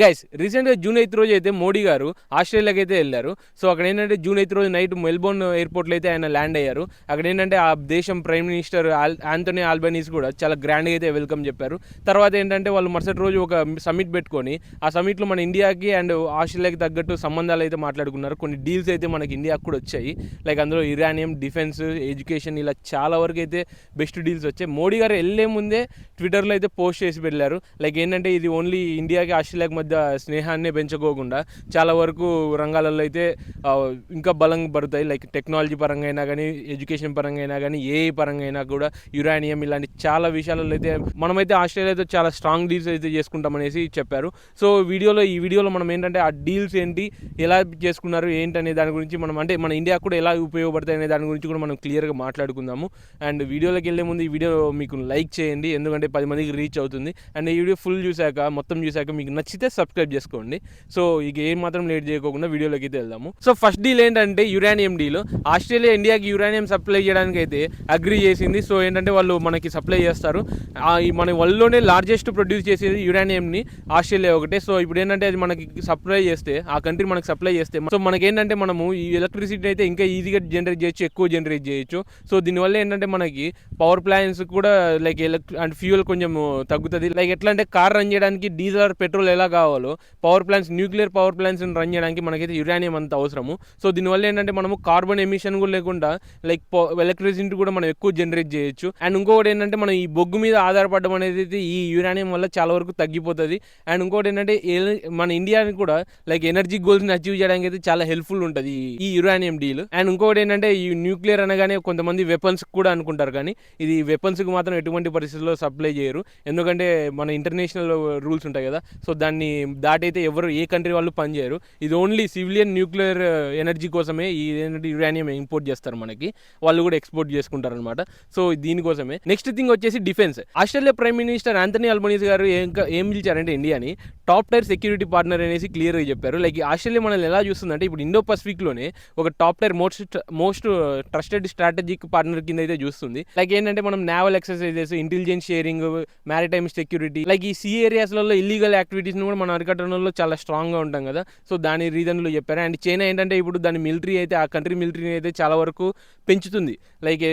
Guys రీసెంట్గా June 8 రోజు అయితే మోడీ గారు ఆస్ట్రేలియాకి అయితే వెళ్ళారు. సో అక్కడ ఏంటంటే జూన్ 8 రోజు నైట్ మెల్బోర్న్ ఎయిర్పోర్ట్లో అయితే ఆయన ల్యాండ్ అయ్యారు. అక్కడ ఏంటంటే ఆ దేశం ప్రైమ్ మినిస్టర్ ఆంథోనీ ఆల్బనీస్ కూడా చాలా గ్రాండ్గా అయితే వెల్కమ్ చెప్పారు. తర్వాత ఏంటంటే వాళ్ళు మరుసటి రోజు ఒక సమ్మిట్ పెట్టుకొని ఆ సమ్మిట్లో మన ఇండియాకి అండ్ ఆస్ట్రేలియాకి తగ్గట్టు సంబంధాలు అయితే మాట్లాడుకున్నారు. కొన్ని డీల్స్ అయితే మనకి ఇండియాకి కూడా వచ్చాయి. లైక్ అందులో ఇరానియం, డిఫెన్స్, ఎడ్యుకేషన్ ఇలా చాలా వరకు అయితే బెస్ట్ డీల్స్ వచ్చాయి. మోడీ గారు వెళ్ళే ముందే ట్విట్టర్లో అయితే పోస్ట్ చేసి వెళ్ళారు. లైక్ ఏంటంటే ఇది ఓన్లీ ఇండియాకి ఆస్ట్రేలియాకి మధ్య స్నేహాన్ని పెంచుకోకుండా చాలా వరకు రంగాలలో అయితే ఇంకా బలం పడతాయి. లైక్ టెక్నాలజీ పరంగా అయినా కానీ, ఎడ్యుకేషన్ పరంగా అయినా కానీ, ఏఐ పరంగా అయినా కూడా, యురేనియం ఇలాంటి చాలా విషయాలలో అయితే మనమైతే ఆస్ట్రేలియాతో చాలా స్ట్రాంగ్ డీల్స్ అయితే చేసుకుంటామనేసి చెప్పారు. సో ఈ వీడియోలో మనం ఏంటంటే ఆ డీల్స్ ఏంటి, ఎలా చేసుకున్నారు ఏంటనే దాని గురించి మనం అంటే మన ఇండియా కూడా ఎలా ఉపయోగపడతాయి అనే దాని గురించి కూడా మనం క్లియర్గా మాట్లాడుకుందాము. అండ్ వీడియోలోకి వెళ్ళే ముందు ఈ వీడియో మీకు లైక్ చేయండి, ఎందుకంటే 10 మందికి రీచ్ అవుతుంది. అండ్ ఈ వీడియో ఫుల్ చూశాక మొత్తం చూశాక మీకు నచ్చితే సబ్స్క్రైబ్ చేసుకోండి. సో ఇక ఏం మాత్రం లేట్ చేయకుండా వీడియోలోకి అయితే వెళ్దాము. సో ఫస్ట్ డీల్ ఏంటంటే యురేనియం డీల్. ఆస్ట్రేలియా ఇండియాకి యురేనియం సప్లై చేయడానికి అయితే అగ్రీ చేసింది. సో ఏంటంటే వాళ్ళు మనకి సప్లై చేస్తారు. మన వరల్డ్లోనే లార్జెస్ట్ ప్రొడ్యూస్ చేసేది యురేనియంని ఆస్ట్రేలియా ఒకటే. సో ఇప్పుడు ఏంటంటే అది మనకి సప్లై చేస్తే, ఆ కంట్రీ మనకి సప్లై చేస్తే, సో మనకేంటంటే మనము ఈ ఎలక్ట్రిసిటీ అయితే ఇంకా ఈజీగా జనరేట్ చేయొచ్చు, ఎక్కువ జనరేట్ చేయొచ్చు. సో దీనివల్ల ఏంటంటే మనకి పవర్ ప్లాంట్స్ కూడా లైక్ అండ్ ఫ్యూయల్ కొంచెం తగ్గుతుంది. లైక్ ఎట్లా అంటే కార్ రన్ చేయడానికి డీజిల్ ఆర్ పెట్రోల్ ఎలా కావాలో, power plants, nuclear power plants run చేయడానికి మనకైతే యురేనియం అంత అవసరము. సో దీనివల్ల ఏంటంటే మనము కార్బన్ ఎమిషన్ కూడా లేకుండా లైక్ ఎలక్ట్రిసిటీ కూడా మనం ఎక్కువ జనరేట్ చేయొచ్చు. అండ్ ఇంకొకటి ఏంటంటే మనం ఈ బొగ్గు మీద ఆధారపడడం అనేది ఈ యురేనియం వల్ల చాలా వరకు తగ్గిపోతుంది. అండ్ ఇంకొకటి ఏంటంటే మన ఇండియాని కూడా లైక్ ఎనర్జీ గోల్స్ని అచీవ్ చేయడానికి అయితే చాలా హెల్ప్ఫుల్ ఉంటుంది ఈ యురేనియం డీల్. అండ్ ఇంకొకటి ఏంటంటే ఈ న్యూక్లియర్ అనగానే కొంతమంది వెపన్స్ కూడా అనుకుంటారు, కానీ ఇది వెపన్స్కి మాత్రం ఎటువంటి పరిస్థితుల్లో సప్లై చేయరు. ఎందుకంటే మన ఇంటర్నేషనల్ రూల్స్ ఉంటాయి కదా, సో దాన్ని దాటైతే ఎవరు ఏ కంట్రీ వాళ్ళు పనిచేయరు. ఇది ఓన్లీ సివిలియన్ న్యూక్లియర్ ఎనర్జీ కోసమే ఈ యురేనియం ఇంపోర్ట్ చేస్తారు, మనకి వాళ్ళు కూడా ఎక్స్పోర్ట్ చేసుకుంటారు అనమాట. సో దీనికోసమే. నెక్స్ట్ థింగ్ వచ్చేసి defence. Australia prime minister Anthony Albanese గారు ఏం పిలిచారంటే ఇండియాని టాప్ టైర్ సెక్యూరిటీ పార్ట్నర్ అనేసి క్లియర్గా చెప్పారు. లైక్ ఆస్ట్రేలియా మనల్ని ఎలా చూస్తుందంటే ఇప్పుడు ఇండో పసిఫిక్లోనే ఒక top tier most trusted strategic partner కింద అయితే చూస్తుంది. లైక్ ఏంటంటే మనం naval exercises, intelligence sharing, maritime security, like ఈ సీ ఏరియాస్లలో ఇల్లీగల్ యాక్టివిటీస్ని కూడా మనం అరికట్టడంలో చాలా స్ట్రాంగ్గా ఉంటాం కదా. సో దాని రీజన్లు చెప్పారు. అండ్ చైనా ఏంటంటే ఇప్పుడు దాని మిలిటరీ అయితే, ఆ కంట్రీ మిలిటరీని అయితే చాలా వరకు పెంచుతుంది. లైక్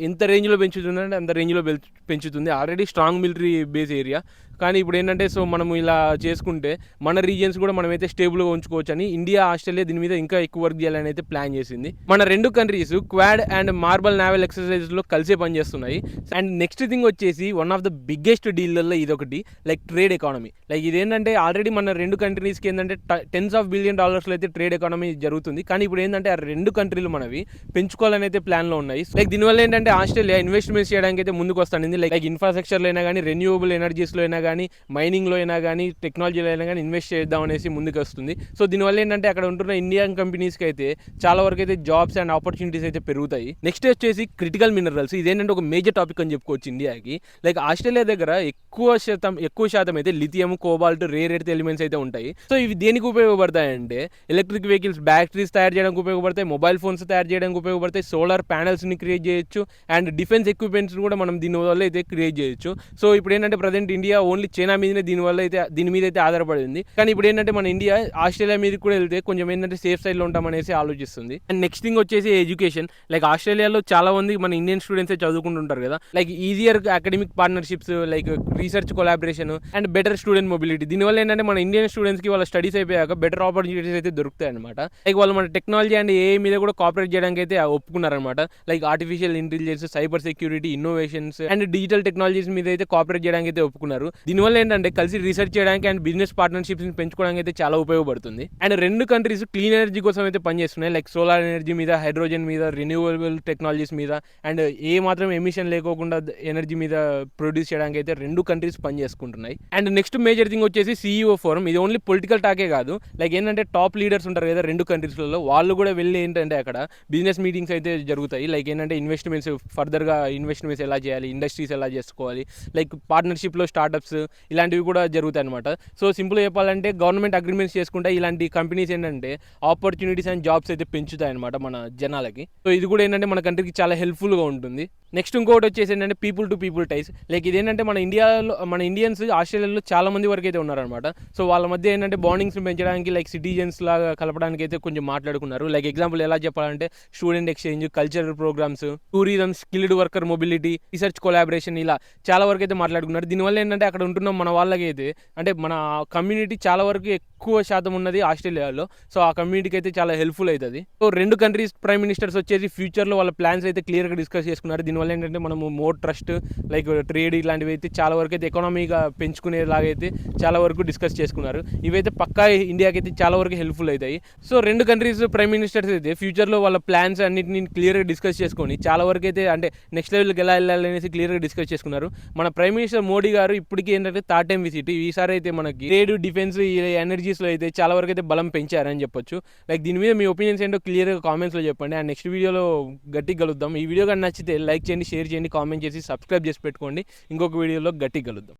ఎంత రేంజ్లో పెంచుతుంది అంటే అంత రేంజ్లో పెంచుతుంది. Already strong military base area. కానీ ఇప్పుడు ఏంటంటే సో మనం ఇలా చేసుకుంటే మన రీజియన్స్ కూడా మనమైతే స్టేబుల్గా ఉంచుకోవచ్చు అని ఇండియా, ఆస్ట్రేలియా దీని మీద ఇంకా ఎక్కువ వర్క్ చేయాలని అయితే ప్లాన్ చేసింది. మన రెండు countries Quad and Malabar naval ఎక్సర్సైజ్లో కలిసే పనిచేస్తున్నాయి. అండ్ నెక్స్ట్ థింగ్ వచ్చేసి వన్ ఆఫ్ ద బిగ్గెస్ట్ డీల్లలో ఇదొకటి, లైక్ ట్రేడ్ ఎకానమీ. లైక్ ఇదేంటంటే ఆల్రెడీ మన రెండు కంట్రీస్కి ఏంటంటే $10s of billions అయితే ట్రేడ్ ఎకానమీ జరుగుతుంది. కానీ ఇప్పుడు ఏంటంటే ఆ రెండు కంట్రీలు మనవి పెంచుకోవాలని అయితే ప్లాన్లో ఉన్నాయి. లైక్ దీనివల్ల ఏంటంటే ఆస్ట్రేలియా ఇన్వెస్ట్మెంట్స్ చేయడానికి అయితే ముందుకు వస్తుంది. లైక్ ఇన్ఫ్రాస్ట్రక్చర్లో అయినా కానీ, రెన్యూవబుల్ ఎనర్జీస్లో అయినా కానీ, మైనింగ్లో అయినా కానీ, టెక్నాలజీలో అయినా కానీ ఇన్వెస్ట్ చేద్దాం అనేసి ముందుకు వస్తుంది. సో దీనివల్ల ఏంటంటే అక్కడ ఉంటున్న ఇండియన్ కంపెనీస్కి అయితే చాలా వరకు అయితే జాబ్స్ అండ్ ఆపర్చునిటీస్ అయితే పెరుగుతాయి. నెక్స్ట్ వచ్చేసి క్రిటికల్ మినరల్స్. ఇదేంటంటే ఒక మేజర్ టాపిక్ అని చెప్పుకోవచ్చు ఇండియాకి. లైక్ ఆస్ట్రేలియా దగ్గర ఎక్కువ శాతం అయితే lithium, cobalt, rare earth elements అయితే ఉంటాయి. సో ఇవి దేనికి ఉపయోగపడతాయంటే ఎలక్ట్రిక్ వెహికల్స్ బ్యాటరీస్ తయారు చేయడానికి ఉపయోగపడతాయి, మొబైల్ ఫోన్స్ తయారు చేయడానికి ఉపయోగపడతాయి, సోలార్ ప్యానల్స్ని క్రియేట్ చేయొచ్చు, అండ్ డిఫెన్స్ ఎక్విప్మెంట్స్ కూడా మనం దీనివల్ల అయితే క్రియేట్ చేయొచ్చు. సో ఇప్పుడు ఏంటంటే ప్రజెంట్ ఇండియా ఓన్లీ చైనా మీదనే దీని మీద అయితే ఆధారపడింది. కానీ ఇప్పుడు ఏంటంటే మన ఇండియా ఆస్ట్రేలియా మీద కూడా వెళ్తే కొంచెం ఏంటంటే సేఫ్ సైడ్లో ఉంటామనేసి ఆలోచిస్తుంది. అండ్ నెక్స్ట్ థింగ్ వచ్చేసి ఎడ్యుకేషన్. లైక్ ఆస్ట్రేలియాలో చాలా మంది మన ఇండియన్ స్టూడెంట్స్ చదువుకుంటుంటారు కదా. Like easier academic partnerships, like research collaboration and better student mobility. దీనివల్ల ఏంటంటే మన ఇండియన్ స్టూడెంట్స్కి వాళ్ళ స్టడీస్ అయిపోయాక బెటర్ ఆపర్చునిటీస్ అయితే దొరుకుతాయి అనమాట. లైక్ వాళ్ళు మన టెక్నాలజీ అండ్ ఏఐ మీద కూడా కోఆపరేట్ చేయడానికి అయితే ఒప్పుకున్నారనమాట. Like artificial intelligence, cyber security, innovations and digital technologies మీద అయితే కోఆపరేట్ చేయడానికి అయితే ఒప్పుకున్నారు. దీనివల్ల ఏంటంటే కలిసి రీసెర్చ్ చేయడానికి అండ్ బిజినెస్ పార్ట్నర్షిప్స్ పెంచుకోవడానికి అయితే చాలా ఉపయోగపడుతుంది. అండ్ రెండు కంట్రీస్ క్లీన్ ఎనర్జీ కోసం అయితే పనిచేస్తున్నాయి. లైక్ సోలార్ ఎనర్జీ మీద, హైడ్రోజన్ మీద, రెన్యూవబుల్ టెక్నాలజీస్ మీద అండ్ ఏ మాత్రం ఎమిషన్ లేకోకుండా ఎనర్జీ మీద ప్రొడ్యూస్ చేయడానికి అయితే రెండు కంట్రీస్ పనిచేసుకుంటున్నాయి. అండ్ నెక్స్ట్ మేజర్ థింగ్ వచ్చేసి CEO ఫోరం. ఇది ఓన్లీ పొలిటికల్ టాకే కాదు, లైక్ ఏంటంటే టాప్ లీడర్స్ ఉంటారు కదా రెండు కంట్రీస్లలో, వాళ్ళు కూడా వెళ్ళి ఏంటంటే అక్కడ బిజినెస్ మీటింగ్స్ అయితే జరుగుతాయి. లైక్ ఏంటంటే ఇన్వెస్ట్మెంట్స్, ఫర్దర్గా ఇన్వెస్ట్మెంట్స్ ఎలా చేయాలి, ఇండస్ట్రీస్ ఎలా చేసుకోవాలి, లైక్ పార్ట్నర్షిప్లో స్టార్టప్స్ ఇలాంటివి కూడా జరుగుతాయి అనమాట. సో సింపుల్గా చెప్పాలంటే గవర్నమెంట్ అగ్రిమెంట్స్ చేసుకుంటే ఇలాంటి కంపెనీస్ ఏంటంటే ఆపర్చునిటీస్ అండ్ జాబ్స్ అయితే పెంచుతాయి అనమాట మన జనాలకి. సో ఇది కూడా ఏంటంటే మన కంట్రీకి చాలా హెల్ప్ఫుల్గా ఉంటుంది. నెక్స్ట్ ఇంకొకటి వచ్చేసి ఏంటంటే people to people ties. Like ఇదేంటంటే మన ఇండియన్స్ ఆస్ట్రేలియాలో చాలా మంది వరకు అయితే ఉన్నారనమాట. సో వాళ్ళ మధ్య ఏంటంటే బాండింగ్స్ని పెంచడానికి లైక్ సిటిజన్స్ లాగా కలపడానికి అయితే కొంచెం మాట్లాడుకున్నారు. లైక్ ఎగ్జాంపుల్ ఎలా చెప్పాలంటే student exchange, cultural programmes, tourism, skilled worker mobility, research collaboration, ఇలా చాలా వరకు అయితే మాట్లాడుకున్నారు. దీనివల్ల ఏంటంటే అక్కడ ఉంటున్న మన వాళ్ళకి అయితే అంటే మన కమ్యూనిటీ చాలా వరకు ఎక్కువ శాతం ఉన్నది ఆస్ట్రేలియాలో. సో ఆ కమ్యూనిటీకి అయితే చాలా హెల్ప్ఫుల్ అవుతుంది. సో రెండు కంట్రీస్ ప్రైమ్ మినిస్టర్స్ వచ్చేసి ఫ్యూచర్లో వాళ్ళ ప్లాన్స్ అయితే క్లియర్గా డిస్కస్ చేసుకున్నారు. దీనివల్ల ఏంటంటే మనము మోర్ ట్రస్ట్, లైక్ ట్రేడ్ ఇలాంటివి అయితే చాలా వరకు అయితే ఎకానమీగా పెంచుకునేలాగైతే చాలా వరకు డిస్కస్ చేసుకున్నారు. ఇవైతే పక్కా ఇండియాకి అయితే చాలా వరకు హెల్ప్ఫుల్ అవుతాయి. సో రెండు కంట్రీస్ ప్రైమ్ మినిస్టర్స్ అయితే ఫ్యూచర్లో వాళ్ళ ప్లాన్స్ అన్నింటినీ క్లియర్గా డిస్కస్ చేసుకొని చాలా వరకు అయితే అంటే నెక్స్ట్ లెవెల్కి ఎలా వెళ్ళాలి అనేసి క్లియర్గా డిస్కస్ చేసుకున్నారు. మన ప్రైమ్ మినిస్టర్ మోడీ గారు ఇప్పటికీ ఏంటంటే థర్డ్ టైం విజిట్. ఈసారి అయితే మనకి ట్రేడ్, డిఫెన్స్, ఎనర్జీస్లో అయితే చాలా వరకు అయితే బలం పెంచారని చెప్పొచ్చు. లైక్ దీని మీద మీ ఒపీనియన్స్ ఏంటో క్లియర్గా కామెంట్స్లో చెప్పండి. అండ్ నెక్స్ట్ వీడియోలో గట్టిగా కలుద్దాం. ఈ వీడియో కానీ నచ్చితే లైక్ చేయండి, షేర్ చేయండి, కామెంట్ చేసి సబ్స్క్రైబ్ చేసి పెట్టుకోండి. ఇంకొక వీడియోలో గట్టిగా కలుద్దాం.